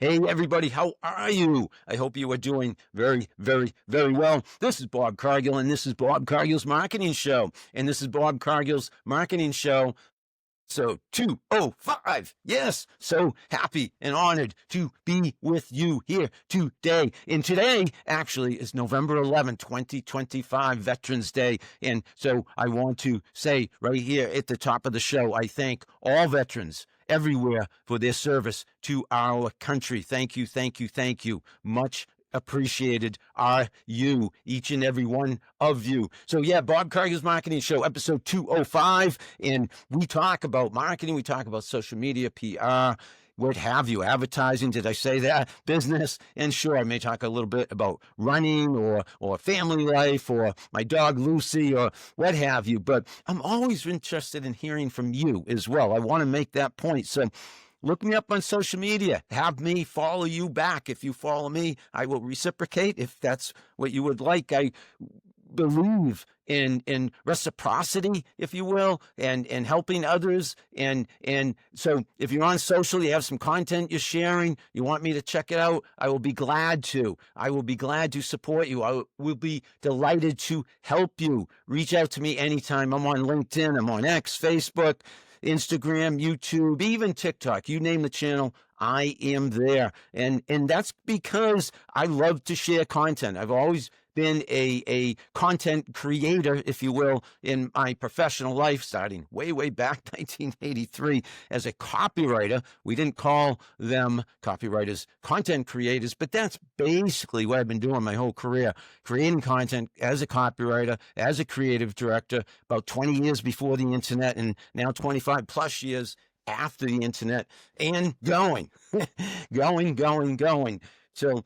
Hey, everybody, how are you? I hope you are doing very, very, very well. This is Bob Cargill, and this is Bob Cargill's Marketing Show. And this is Bob Cargill's Marketing Show. So 205. Yes, so happy and honored to be with you here today. And today actually is November 11th, 2025, Veterans Day. And so I want to say right here at the top of the show, I thank all veterans everywhere for their service to our country. Thank you, thank you, thank you. Much appreciated are you, each and every one of you. So yeah, Bob Cargill's Marketing Show, episode 205, and we talk about marketing, we talk about social media, PR, what have you, advertising, did I say that, business, and sure, I may talk a little bit about running or family life or my dog Lucy or what have you, but I'm always interested in hearing from you as well. I want to make that point. So look me up on social media. Have me follow you back. If you follow me, I will reciprocate if that's what you would like. I believe in reciprocity, if you will, and helping others. And so if you're on social, you have some content you're sharing, you want me to check it out, I will be glad to. I will be glad to support you. I will be delighted to help you. Reach out to me anytime. I'm on LinkedIn, I'm on X, Facebook, Instagram, YouTube, even TikTok. You name the channel, I am there. And that's because I love to share content. I've always been a content creator, if you will, in my professional life, starting way back 1983 as a copywriter. We didn't call them copywriters, content creators, but that's basically what I've been doing my whole career, creating content as a copywriter, as a creative director, about 20 years before the internet, and now 25 plus years after the internet, and going, going. Till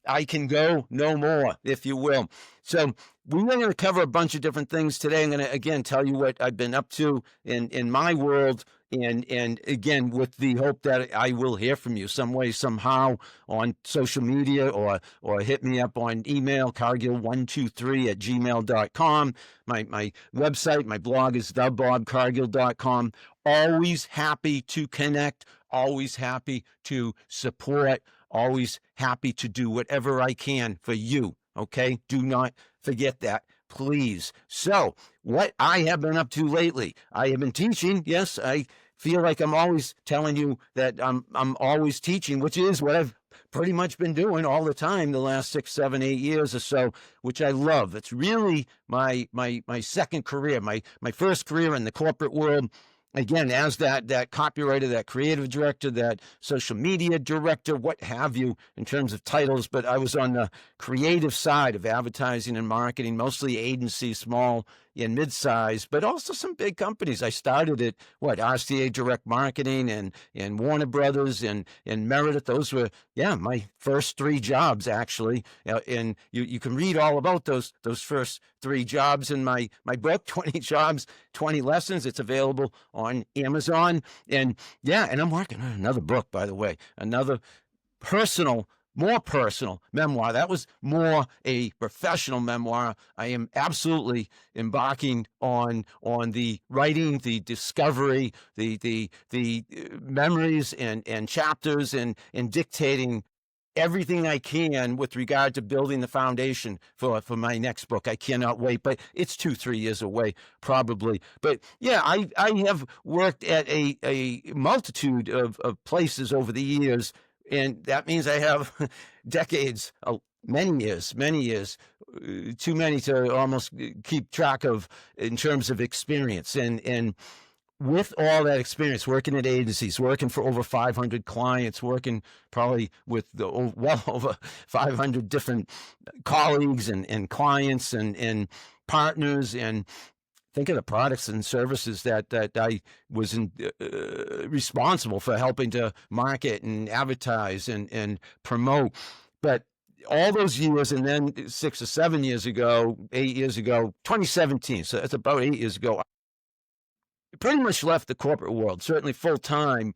I can go no more, if you will. So we're going to cover a bunch of different things today. I'm going to, again, tell you what I've been up to in my world, and again, with the hope that I will hear from you some way, somehow, on social media, or hit me up on email, cargill123@gmail.com. My website, my blog is thebobcargill.com. Always happy to connect, always happy to support, always happy to do whatever I can for you, okay? Do not forget that, please. So, what I have been up to lately, I have been teaching. Yes, I feel like I'm always telling you that I'm always teaching, which is what I've pretty much been doing all the time the last 6, 7, 8 years or so, which I love. It's really my second career, my first career in the corporate world. Again, as that copywriter, that creative director, that social media director, what have you, in terms of titles, but I was on the creative side of advertising and marketing, mostly agencies, small and mid-size, but also some big companies. I started at RCA Direct Marketing and Warner Brothers and Meredith. Those were, my first 3 jobs, actually. And you can read all about those first 3 jobs in my book, 20 Jobs, 20 Lessons. It's available on Amazon. And I'm working on another book, by the way, another more personal memoir. That was more a professional memoir. I am absolutely embarking on the writing, the discovery, the memories and chapters, and dictating everything I can with regard to building the foundation for my next book. I cannot wait, but it's 2-3 years away, probably. But I have worked at a multitude of places over the years, and that means I have decades, many years, too many to almost keep track of in terms of experience. And with all that experience, working at agencies, working for over 500 clients, working probably with well over 500 different colleagues and clients and partners, and think of the products and services that I was responsible for helping to market and advertise and promote. But all those years, and then 6 or 7 years ago, 8 years ago, 2017, so it's about 8 years ago, I pretty much left the corporate world, certainly full-time,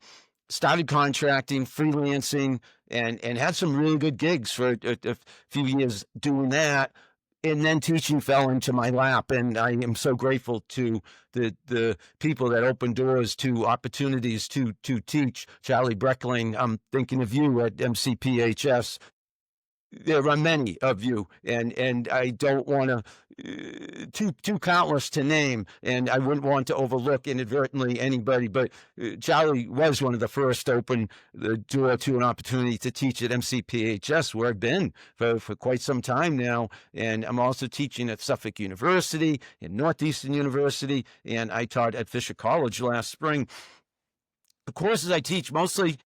started contracting, freelancing, and had some really good gigs for a few years doing that. and then teaching fell into my lap, and I am so grateful to the people that open doors to opportunities to teach. Charlie Breckling, I'm thinking of you at MCPHS. There are many of you, and I don't want to too countless to name, and I wouldn't want to overlook inadvertently anybody. But Charlie was one of the first to open the door to an opportunity to teach at MCPHS, where I've been for quite some time now. And I'm also teaching at Suffolk University and Northeastern University, and I taught at Fisher College last spring. The courses I teach mostly,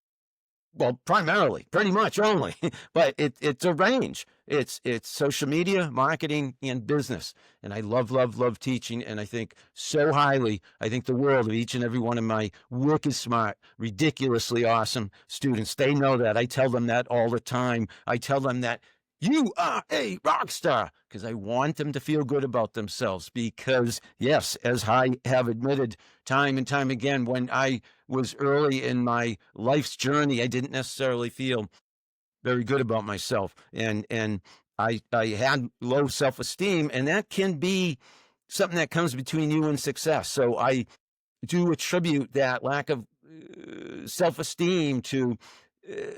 well, primarily, pretty much only, but it's a range. It's social media, marketing, and business. And I love teaching, and I think so highly. I think the world of each and every one of my wicked smart, ridiculously awesome students. They know that. I tell them that all the time. I tell them that you are a rock star, because I want them to feel good about themselves. Because, yes, as I have admitted time and time again, when I was early in my life's journey, I didn't necessarily feel very good about myself. And I had low self-esteem, and that can be something that comes between you and success. So I do attribute that lack of self-esteem to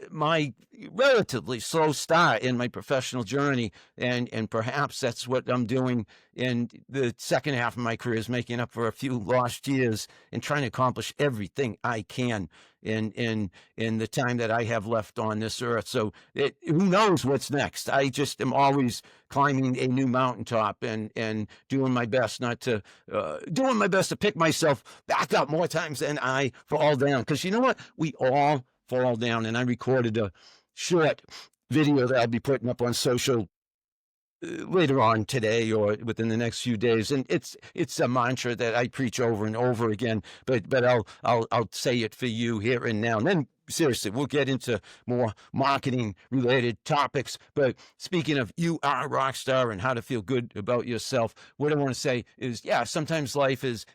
my relatively slow start in my professional journey, and perhaps that's what I'm doing in the second half of my career, is making up for a few lost years and trying to accomplish everything I can in the time that I have left on this earth. So who knows what's next? I just am always climbing a new mountaintop and doing my best to pick myself back up more times than I fall down. Because you know what? We all fall down. And I recorded a short video that I'll be putting up on social later on today or within the next few days, and it's a mantra that I preach over and over again. But I'll say it for you here and now. And then seriously, we'll get into more marketing related topics. But speaking of you are a rock star and how to feel good about yourself, what I want to say is, yeah, sometimes life is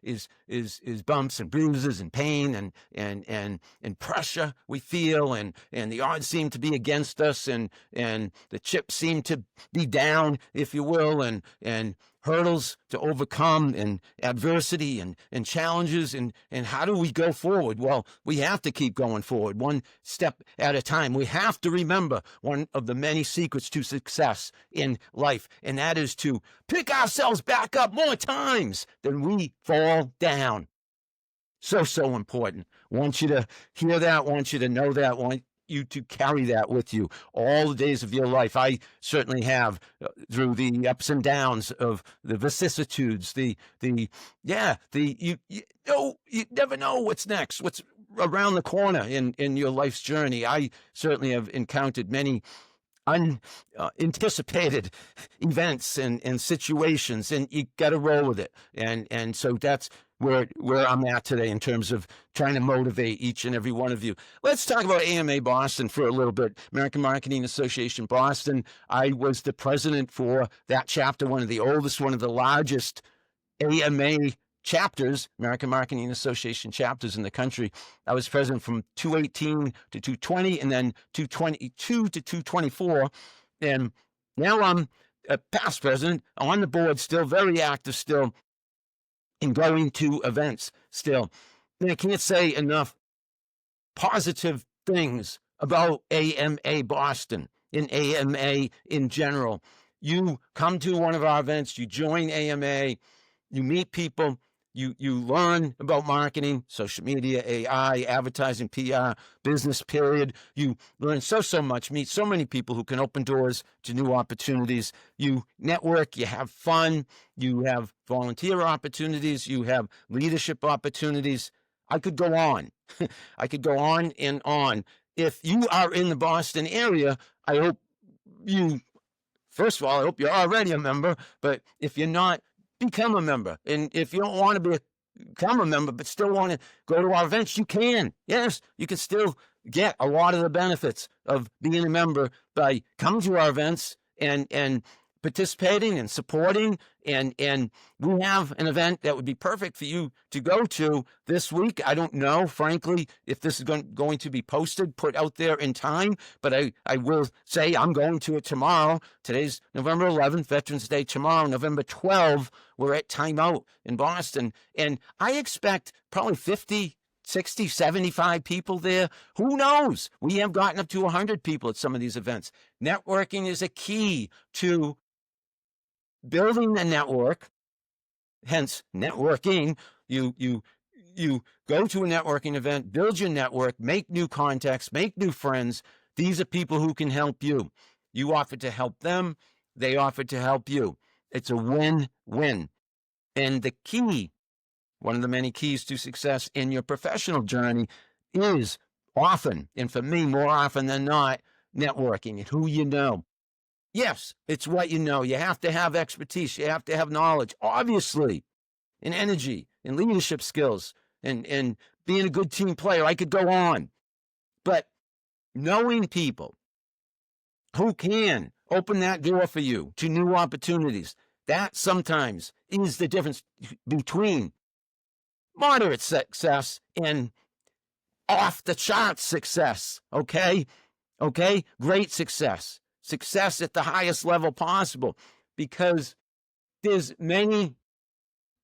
bumps and bruises and pain and pressure we feel, and the odds seem to be against us, and the chips seem to be down, if you will, and hurdles to overcome, and adversity and challenges, and how do we go forward? Well, we have to keep going forward, one step at a time. We have to remember one of the many secrets to success in life, and that is to pick ourselves back up more times than we fall down. So important. Want you to hear that, want you to know that, want you to carry that with you all the days of your life. I certainly have, through the ups and downs of the vicissitudes, you never know what's next, what's around the corner in your life's journey. I certainly have encountered many unanticipated events and situations, and you got to roll with it. And so that's where I'm at today in terms of trying to motivate each and every one of you. Let's talk about AMA Boston for a little bit. American Marketing Association Boston. I was the president for that chapter, one of the oldest, one of the largest AMA chapters, American Marketing Association chapters in the country. I was president from 2018 to 2020, and then 2022 to 2024. And now I'm a past president, on the board still, very active still, and going to events still. And I can't say enough positive things about AMA Boston and AMA in general. You come to one of our events, you join AMA, you meet people, you learn about marketing, social media, AI, advertising, PR, business, period. You learn so much, meet so many people who can open doors to new opportunities. You network, you have fun, you have volunteer opportunities, you have leadership opportunities. I could go on. I could go on and on. If you are in the Boston area, I hope first of all, I hope you're already a member, but if you're not, become a member. And if you don't want to become a member but still want to go to our events, you can. Yes, you can still get a lot of the benefits of being a member by coming to our events and participating and supporting. And we have an event that would be perfect for you to go to this week. I don't know, frankly, if this is going to be posted, put out there in time, but I will say I'm going to it tomorrow. Today's November 11th, Veterans Day. Tomorrow, November 12th, we're at Time Out in Boston. And I expect probably 50, 60, 75 people there. Who knows? We have gotten up to 100 people at some of these events. Networking is a key to building a network, hence networking. You go to a networking event, build your network, make new contacts, make new friends. These are people who can help you. You offer to help them. They offer to help you. It's a win-win. And the key, one of the many keys to success in your professional journey is often, and for me, more often than not, networking and who you know. Yes, it's what you know. You have to have expertise. You have to have knowledge, obviously, and energy and leadership skills and being a good team player. I could go on. But knowing people who can open that door for you to new opportunities, that sometimes is the difference between moderate success and off-the-charts success, okay? Okay? Great success. Success at the highest level possible, because there's many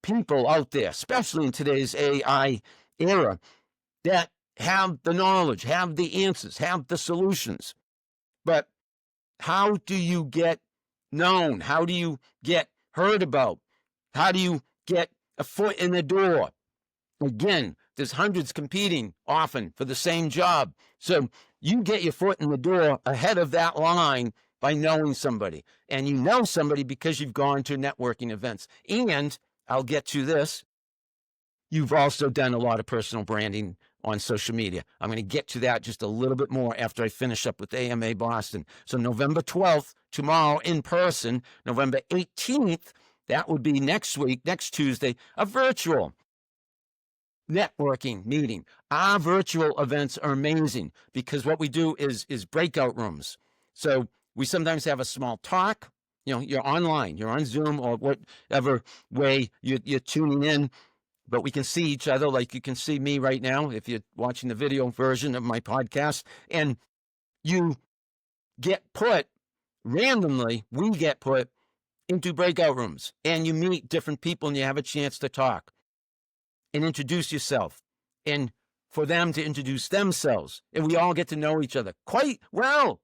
people out there, especially in today's AI era, that have the knowledge, have the answers, have the solutions. But how do you get known? How do you get heard about? How do you get a foot in the door? Again, there's hundreds competing often for the same job. So you get your foot in the door ahead of that line by knowing somebody. And you know somebody because you've gone to networking events. And I'll get to this. You've also done a lot of personal branding on social media. I'm going to get to that just a little bit more after I finish up with AMA Boston. So November 12th, tomorrow in person. November 18th, that would be next week, next Tuesday, a virtual networking meeting. Our virtual events are amazing because what we do is breakout rooms. So we sometimes have a small talk. You know, you're online, you're on Zoom or whatever way you're tuning in, but we can see each other like you can see me right now if you're watching the video version of my podcast. And you get put randomly, we get put into breakout rooms and you meet different people and you have a chance to talk and introduce yourself and for them to introduce themselves. And we all get to know each other quite well.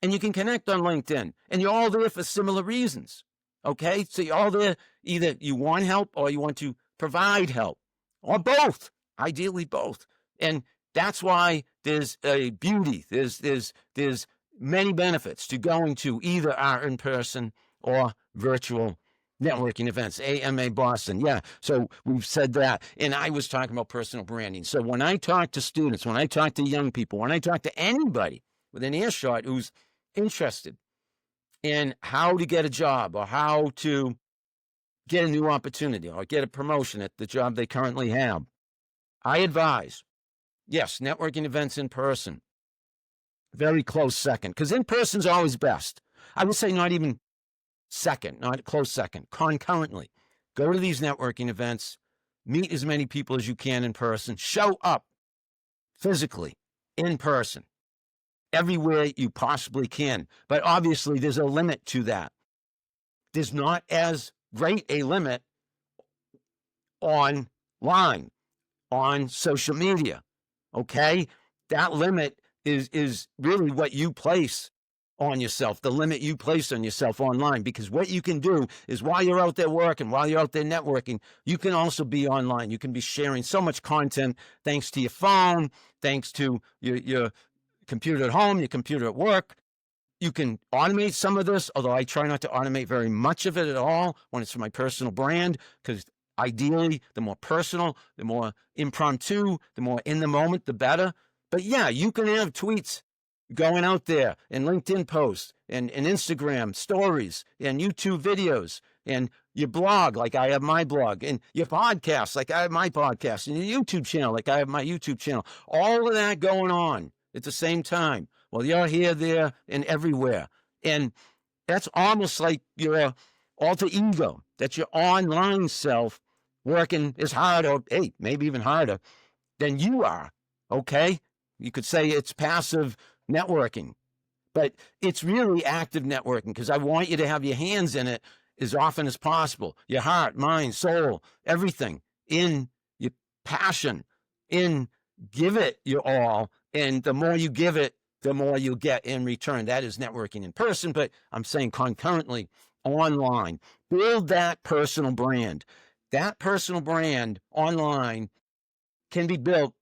And you can connect on LinkedIn and you're all there for similar reasons. Okay. So you're all there. Either you want help or you want to provide help or both, ideally both. And that's why there's a beauty. There's many benefits to going to either our in-person or virtual networking events, AMA Boston. Yeah, so we've said that. And I was talking about personal branding. So when I talk to students, when I talk to young people, when I talk to anybody with an earshot who's interested in how to get a job or how to get a new opportunity or get a promotion at the job they currently have, I advise, yes, networking events in person. Very close second, because in person's always best. I would say not even second, not a close second, concurrently. Go to these networking events, meet as many people as you can in person, show up physically in person everywhere you possibly can. But obviously there's a limit to that. There's not as great a limit online, on social media, okay? That limit is really what you place on yourself, the limit you place on yourself online, because what you can do is while you're out there working, while you're out there networking, you can also be online. You can be sharing so much content thanks to your phone, thanks to your computer at home, your computer at work. You can automate some of this, although I try not to automate very much of it at all when it's for my personal brand, because ideally, the more personal, the more impromptu, the more in the moment, the better. But yeah, you can have tweets going out there and LinkedIn posts and Instagram stories and YouTube videos and your blog, like I have my blog, and your podcast, like I have my podcast, and your YouTube channel, like I have my YouTube channel. All of that going on at the same time. Well, you're here, there, and everywhere. And that's almost like your alter ego. That's your online self working as hard, or hey, maybe even harder than you are. Okay? You could say it's passive networking, but it's really active networking, because I want you to have your hands in it as often as possible. Your heart, mind, soul, everything in your passion, in give it your all. And the more you give it, the more you'll get in return. That is networking in person, but I'm saying concurrently online. Build that personal brand. That personal brand online can be built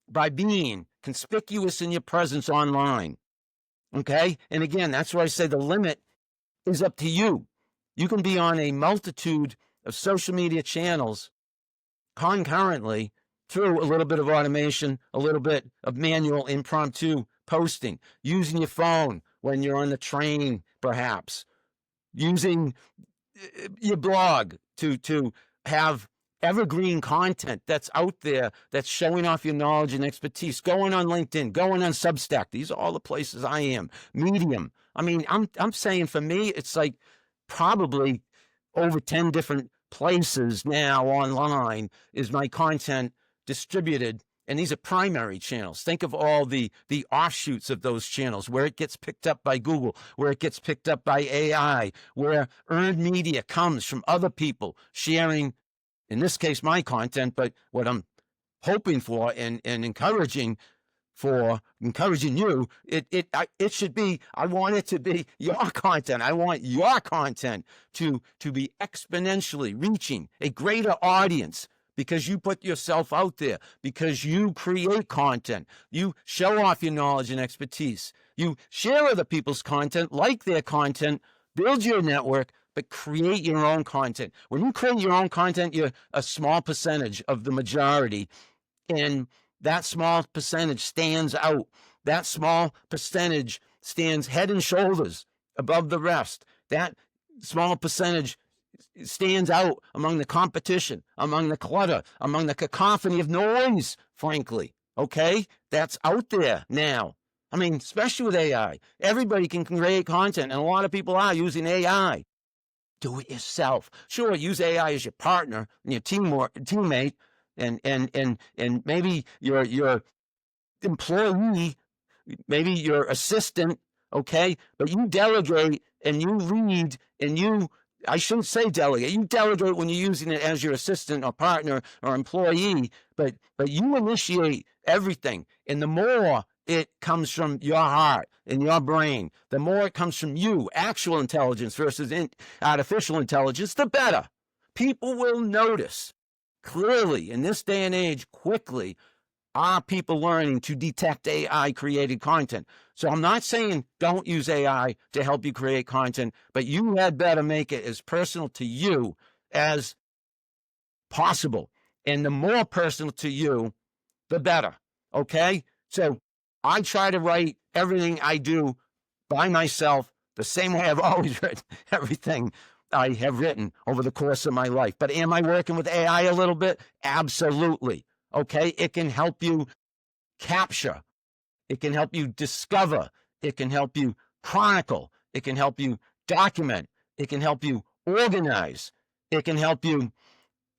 by being conspicuous in your presence online. Okay? And again, that's why I say the limit is up to you. You can be on a multitude of social media channels concurrently through a little bit of automation, a little bit of manual impromptu posting, using your phone when you're on the train, perhaps, using your blog to have evergreen content that's out there, that's showing off your knowledge and expertise, going on LinkedIn, going on Substack. These are all the places I am. Medium. I mean, I'm saying for me, it's like probably over 10 different places now online is my content distributed. And these are primary channels. Think of all the offshoots of those channels, where it gets picked up by Google, where it gets picked up by AI, where earned media comes from other people sharing, in this case, my content, but what I'm hoping for and encouraging you, it should be, I want it to be your content. I want your content to be exponentially reaching a greater audience, because you put yourself out there, because you create content, you show off your knowledge and expertise, you share other people's content, like their content, build your network, but create your own content. When you create your own content, you're a small percentage of the majority, and that small percentage stands out. That small percentage stands head and shoulders above the rest. That small percentage stands out among the competition, among the clutter, among the cacophony of noise, frankly. Okay? That's out there now. I mean, especially with AI. Everybody can create content, and a lot of people are using AI. Do it yourself. Sure, use AI as your partner and your teammate, and maybe your employee, maybe your assistant, okay? But you delegate and you lead, and I shouldn't say delegate. You delegate when you're using it as your assistant or partner or employee, but you initiate everything. And the more it comes from your heart and your brain, the more it comes from you, actual intelligence versus artificial intelligence, the better. People will notice clearly in this day and age, quickly, are people learning to detect AI-created content. So I'm not saying don't use AI to help you create content, but you had better make it as personal to you as possible. And the more personal to you, the better, okay? So I try to write everything I do by myself the same way I've always written everything I have written over the course of my life. But am I working with AI a little bit? Absolutely. Okay, it can help you capture. It can help you discover. It can help you chronicle. It can help you document. It can help you organize. It can help you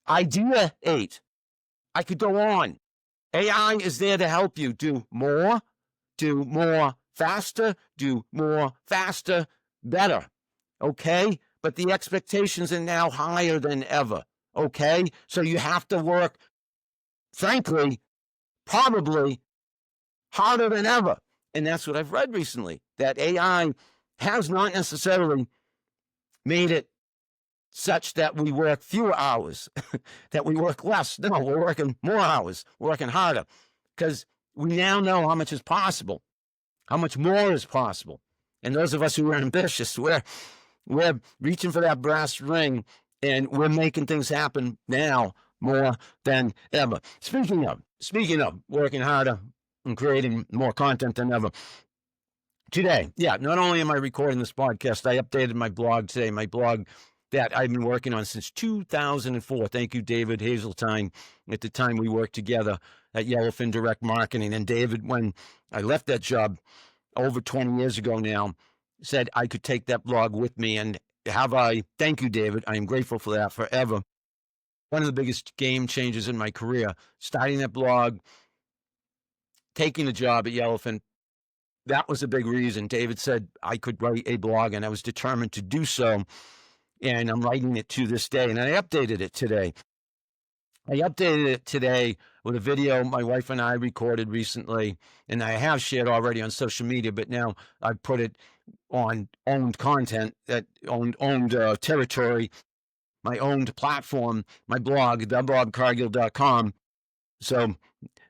ideate. I could go on. AI is there to help you do more faster, do more faster, better. Okay? But the expectations are now higher than ever. Okay? So you have to work, frankly, probably harder than ever. And that's what I've read recently, that AI has not necessarily made it such that we work fewer hours, that we work less. No, we're working more hours, we're working harder, because we now know how much is possible, how much more is possible. And those of us who are ambitious, we're reaching for that brass ring, and we're making things happen now more than ever. Speaking of working harder and creating more content than ever, today, not only am I recording this podcast, I updated my blog today, my blog that I've been working on since 2004. Thank you, David Hazeltine. At the time we worked together at Yellowfin Direct Marketing. And David, when I left that job over 20 years ago now, said I could take that blog with me, and thank you, David. I am grateful for that forever. One of the biggest game changers in my career, starting that blog, taking a job at Yellowfin. That was a big reason. David said I could write a blog, and I was determined to do so. And I'm writing it to this day. And I updated it today. With a video my wife and I recorded recently, and I have shared already on social media, but now I've put it on owned content, that owned territory, my owned platform, my blog, thebobcargill.com. So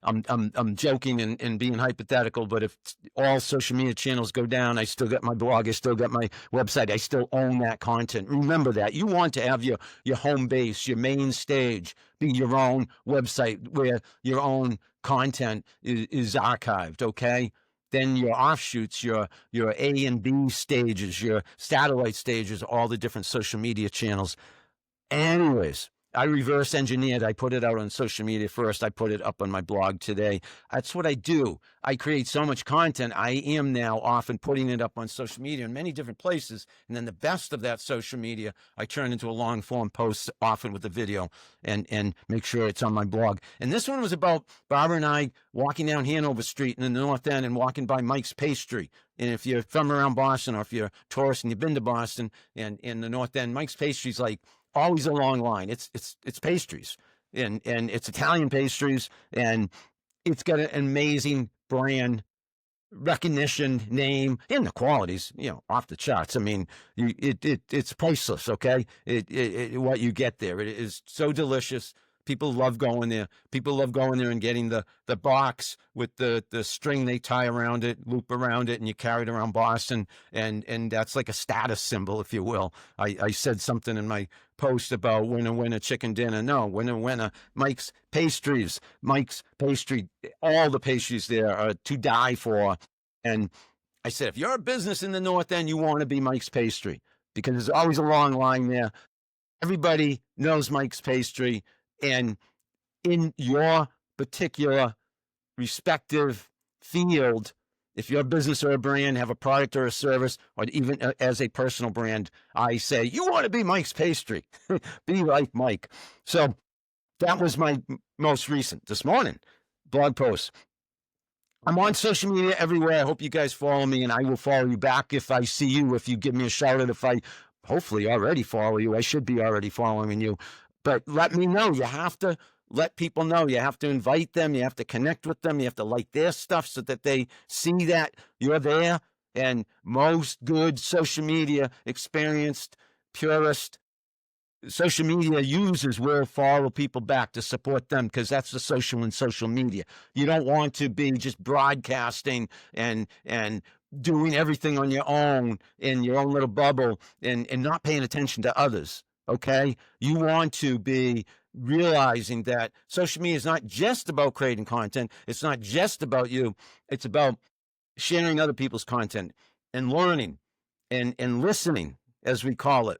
I'm joking and being hypothetical, but if all social media channels go down, I still got my blog, I still got my website, I still own that content. Remember that. You want to have your home base, your main stage, be your own website where your own content is archived, okay? Then your offshoots, your A and B stages, your satellite stages, all the different social media channels. Anyways, I reverse engineered. I put it out on social media first. I put it up on my blog today. That's what I do. I create so much content. I am now often putting it up on social media in many different places. And then the best of that social media, I turn into a long form post, often with a video, and make sure it's on my blog. And this one was about Barbara and I walking down Hanover Street in the North End and walking by Mike's Pastry. And if you're from around Boston, or if you're a tourist and you've been to Boston and in the North End, Mike's Pastry's like always a long line. It's pastries, and it's Italian pastries, and it's got an amazing brand recognition, name, and the quality's, off the charts. I mean, it's priceless. Okay, what you get there, it is so delicious. People love going there. People love going there and getting the box with the string they tie around it, loop around it, and you carry it around Boston. And that's like a status symbol, if you will. I said something in my post about winner, chicken dinner. No, winner, Mike's Pastries. Mike's Pastry, all the pastries there are to die for. And I said, if you're a business in the North End, you want to be Mike's Pastry, because there's always a long line there. Everybody knows Mike's Pastry. And in your particular respective field, if you're a business or a brand, have a product or a service, or even as a personal brand, I say, you want to be Mike's Pastry. Be like Mike. So that was my most recent, this morning, blog post. I'm on social media everywhere. I hope you guys follow me, and I will follow you back if I see you, if you give me a shout out, if I hopefully already follow you. I should be already following you. But let me know. You have to let people know. You have to invite them. You have to connect with them. You have to like their stuff so that they see that you're there. And most good social media experienced, purist social media users will follow people back to support them, because that's the social in social media. You don't want to be just broadcasting and doing everything on your own in your own little bubble and not paying attention to others. Okay, you want to be realizing that social media is not just about creating content. It's not just about you. It's about sharing other people's content and learning and listening, as we call it,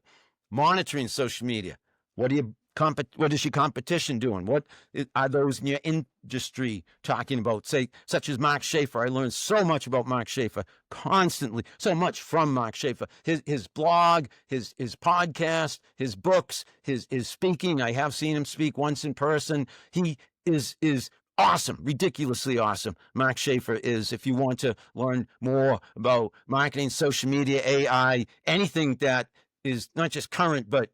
monitoring social media. What is your competition doing? What are those in your industry talking about? Say, such as Mark Schaefer. I learned so much about Mark Schaefer constantly, so much from Mark Schaefer. His blog, his podcast, his books, his speaking. I have seen him speak once in person. He is awesome, ridiculously awesome. Mark Schaefer is. If you want to learn more about marketing, social media, AI, anything that is not just current but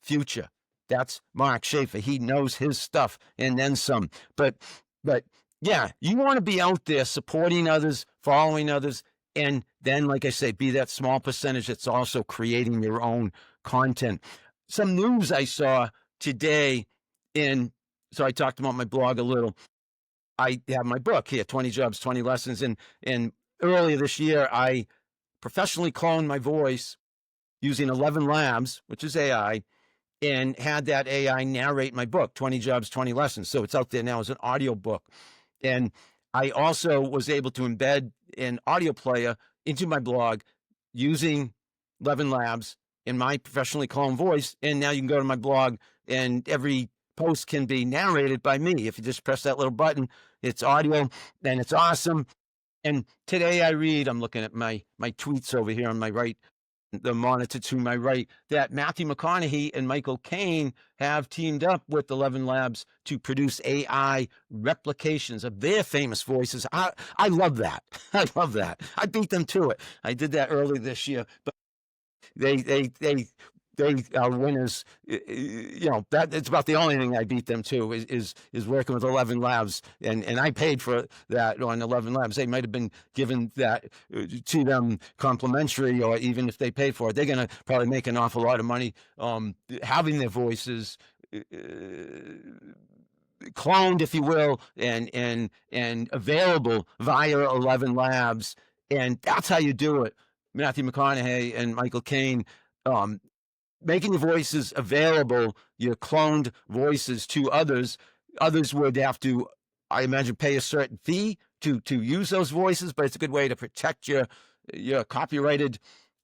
future, that's Mark Schaefer. He knows his stuff and then some. But yeah, you want to be out there supporting others, following others, and then, like I say, be that small percentage that's also creating your own content. Some news I saw today, so I talked about my blog a little. I have my book here, 20 Jobs, 20 Lessons. And earlier this year, I professionally cloned my voice using 11 Labs, which is AI, and had that AI narrate my book, 20 Jobs, 20 Lessons. So it's out there now as an audio book. And I also was able to embed an audio player into my blog using 11 Labs in my professionally cloned voice. And now you can go to my blog, and every post can be narrated by me. If you just press that little button, it's audio, and it's awesome. And today I read, I'm looking at my tweets over here on my right, the monitor to my right, that Matthew McConaughey and Michael Caine have teamed up with 11 Labs to produce AI replications of their famous voices. I love that. I love that. I beat them to it. I did that early this year, but they are winners. You know, that it's about the only thing I beat them to is working with 11 Labs, and I paid for that on 11 Labs. They might have been given that to them complimentary, or even if they pay for it, they're going to probably make an awful lot of money having their voices cloned, if you will, and available via 11 Labs, and that's how you do it. Matthew McConaughey and Michael Caine, making your voices available, your cloned voices to others. Others would have to, I imagine, pay a certain fee to use those voices, but it's a good way to protect your copyrighted,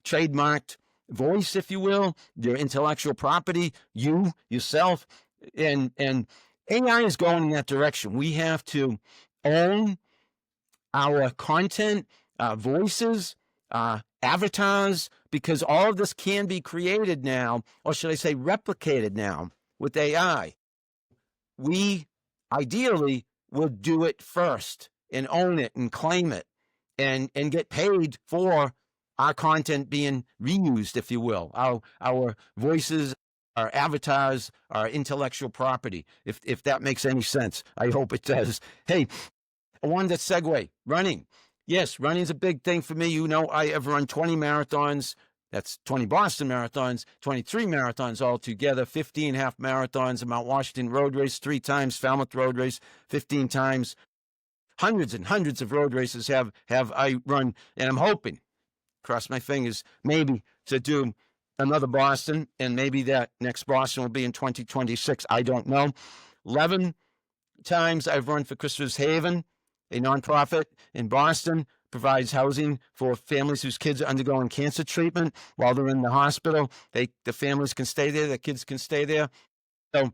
trademarked voice, if you will, your intellectual property, you, yourself, and AI is going in that direction. We have to own our content, voices, avatars, because all of this can be created now, or should I say replicated now with AI. We ideally would do it first and own it and claim it and get paid for our content being reused, if you will, our voices, our avatars, our intellectual property, if that makes any sense. I hope it does. Hey, I wanted to segue. Running. Yes, running's a big thing for me. You know, I have run 20 marathons. That's 20 Boston marathons, 23 marathons altogether, 15 half marathons, a Mount Washington road race 3 times, Falmouth road race 15 times. Hundreds and hundreds of road races have I run, and I'm hoping, cross my fingers, maybe to do another Boston, and maybe that next Boston will be in 2026. I don't know. 11 times I've run for Christopher's Haven, a nonprofit in Boston, provides housing for families whose kids are undergoing cancer treatment while they're in the hospital. The families can stay there, the kids can stay there. So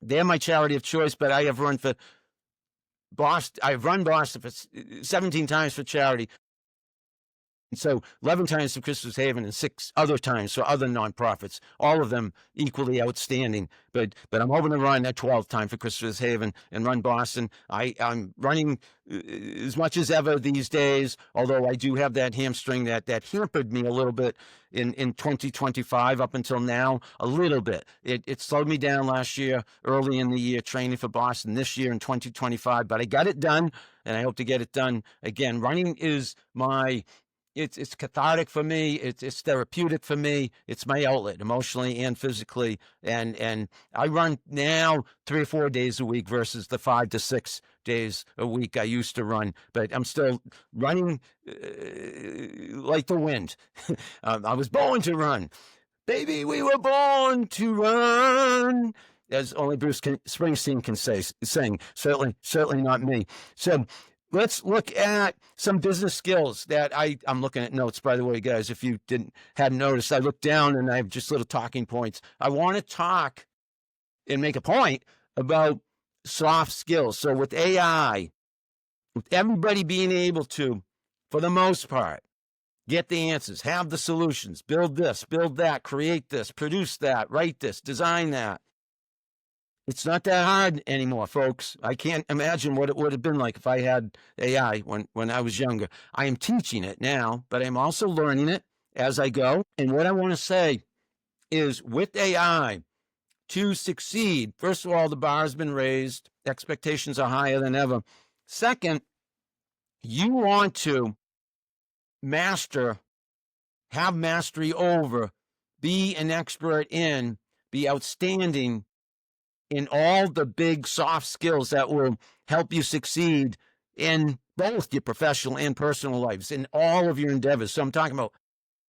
they're my charity of choice, but I have run for Boston. I've run Boston for 17 times for charity. So 11 times for Christopher's Haven and 6 other times for other nonprofits, all of them equally outstanding. But I'm hoping to run a 12th time for Christopher's Haven and run Boston. I'm running as much as ever these days, although I do have that hamstring that hampered me a little bit in 2025 up until now, a little bit. It slowed me down last year, early in the year, training for Boston this year in 2025, but I got it done, and I hope to get it done again. Running is my... It's cathartic for me. It's therapeutic for me. It's my outlet, emotionally and physically. And I run now 3 or 4 days a week versus the 5 to 6 days a week I used to run. But I'm still running like the wind. I was born to run. Baby, we were born to run, as only Bruce Springsteen can sing. Certainly not me. So let's look at some business skills that I'm looking at notes, by the way, guys. If you hadn't noticed, I looked down and I have just little talking points. I want to talk and make a point about soft skills. So with AI, with everybody being able to, for the most part, get the answers, have the solutions, build this, build that, create this, produce that, write this, design that. It's not that hard anymore, folks. I can't imagine what it would have been like if I had AI when I was younger. I am teaching it now, but I'm also learning it as I go. And what I want to say is with AI, to succeed, first of all, the bar has been raised. Expectations are higher than ever. Second, you want to have mastery over, be an expert in, be outstanding in all the big soft skills that will help you succeed in both your professional and personal lives, in all of your endeavors. So I'm talking about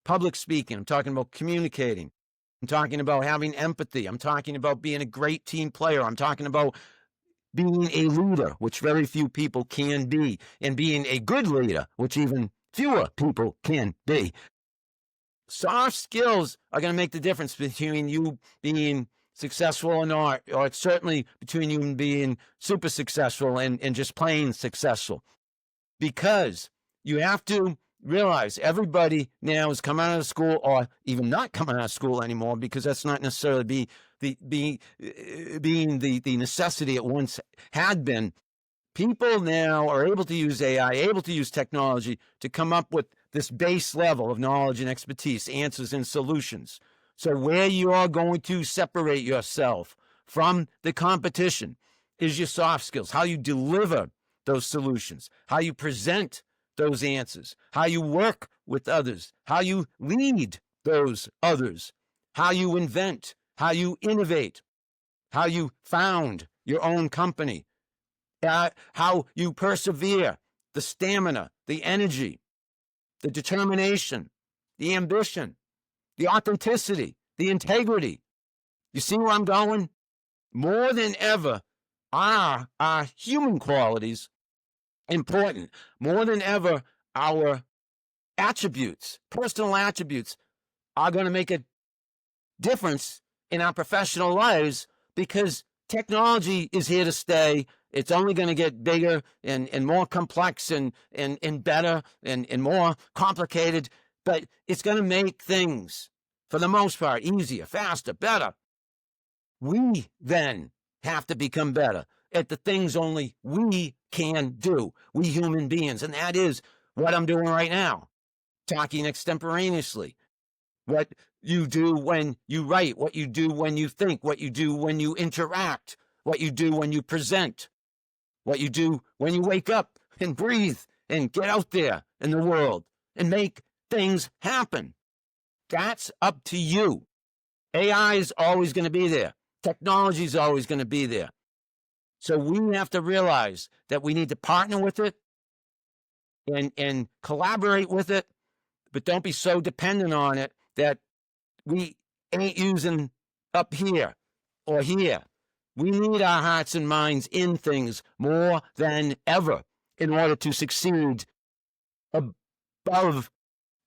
public speaking. I'm talking about communicating. I'm talking about having empathy. I'm talking about being a great team player. I'm talking about being a leader, which very few people can be, and being a good leader, which even fewer people can be. Soft skills are going to make the difference between you being successful or not, or it's certainly between you and being super successful and just plain successful. because you have to realize everybody now is coming out of school, or even not coming out of school anymore, because that's not necessarily being the necessity it once had been. People now are able to use AI, able to use technology to come up with this base level of knowledge and expertise, answers and solutions. So where you are going to separate yourself from the competition is your soft skills, how you deliver those solutions, how you present those answers, how you work with others, how you lead those others, how you invent, how you innovate, how you found your own company, how you persevere, the stamina, the energy, the determination, the ambition, the authenticity, the integrity. You see where I'm going? More than ever are our human qualities important. More than ever, our attributes, personal attributes, are going to make a difference in our professional lives, because technology is here to stay. It's only going to get bigger and more complex and better and more complicated, but it's going to make things, for the most part, easier, faster, better. We then have to become better at the things only we can do, we human beings. And that is what I'm doing right now, talking extemporaneously. What you do when you write, what you do when you think, what you do when you interact, what you do when you present, what you do when you wake up and breathe and get out there in the world and make things happen. That's up to you. AI is always going to be there. Technology is always going to be there. So we have to realize that we need to partner with it and collaborate with it, but don't be so dependent on it that we ain't using up here or here. We need our hearts and minds in things more than ever in order to succeed above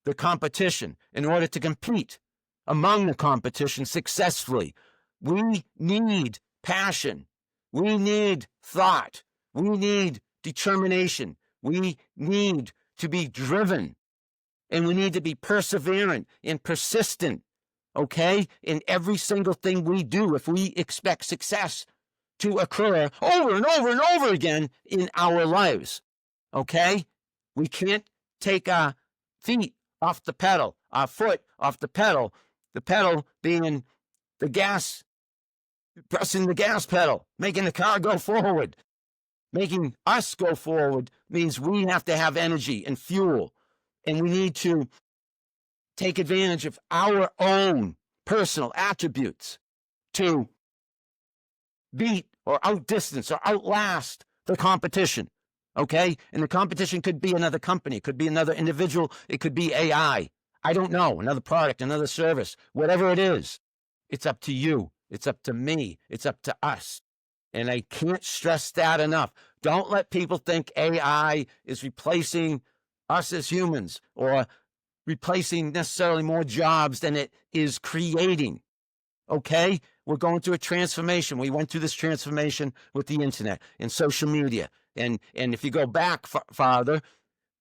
the competition, in order to compete among the competition successfully. We need passion. We need thought. We need determination. We need to be driven. And we need to be perseverant and persistent, okay, in every single thing we do if we expect success to occur over and over and over again in our lives, okay? We can't take our feet off the pedal, our foot off the pedal being the gas, pressing the gas pedal, making the car go forward. Making us go forward means we have to have energy and fuel, and we need to take advantage of our own personal attributes to beat or outdistance or outlast the competition, okay? And the competition could be another company, it could be another individual, it could be AI. I don't know, another product, another service, whatever it is. It's up to you. It's up to me. It's up to us. And I can't stress that enough. Don't let people think AI is replacing us as humans or replacing necessarily more jobs than it is creating. Okay? We're going through a transformation. We went through this transformation with the internet and social media. And if you go back farther,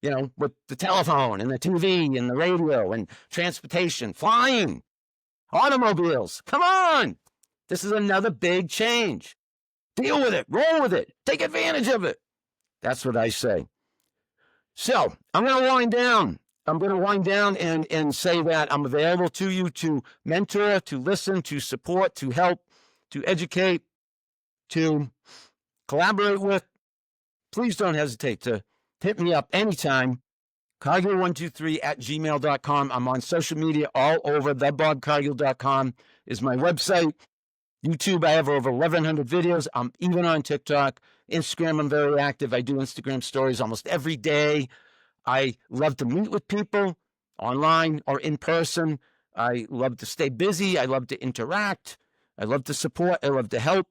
you know, with the telephone and the TV and the radio and transportation, flying, automobiles, come on. This is another big change. Deal with it. Roll with it. Take advantage of it. That's what I say. So I'm going to wind down. I'm going to wind down and say that I'm available to you to mentor, to listen, to support, to help, to educate, to collaborate with. Please don't hesitate to hit me up anytime. Cargill123@gmail.com. I'm on social media all over. TheBobCargill.com is my website. YouTube, I have over 1,100 videos. I'm even on TikTok. Instagram, I'm very active. I do Instagram stories almost every day. I love to meet with people online or in person. I love to stay busy. I love to interact. I love to support. I love to help.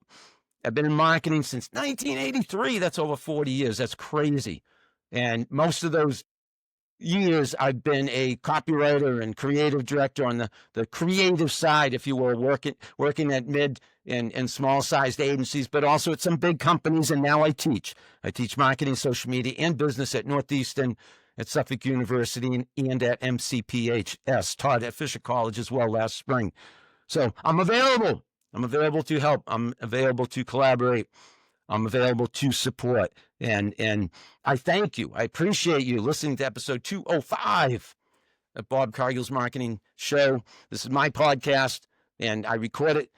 I've been in marketing since 1983. That's over 40 years. That's crazy. And most of those years, I've been a copywriter and creative director on the creative side, if you will, working at mid and small-sized agencies, but also at some big companies, and now I teach. I teach marketing, social media, and business at Northeastern, at Suffolk University, and at MCPHS, taught at Fisher College as well last spring. So I'm available. I'm available to help. I'm available to collaborate. I'm available to support. And I thank you. I appreciate you listening to episode 205 of Bob Cargill's Marketing Show. This is my podcast, and I record it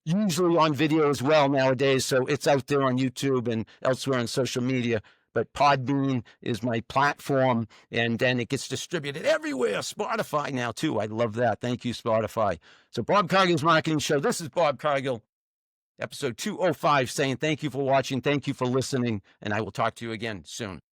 usually on video as well nowadays, so it's out there on YouTube and elsewhere on social media. But Podbean is my platform, and then it gets distributed everywhere. Spotify now, too. I love that. Thank you, Spotify. So Bob Cargill's Marketing Show. This is Bob Cargill, episode 205, saying thank you for watching, thank you for listening, and I will talk to you again soon.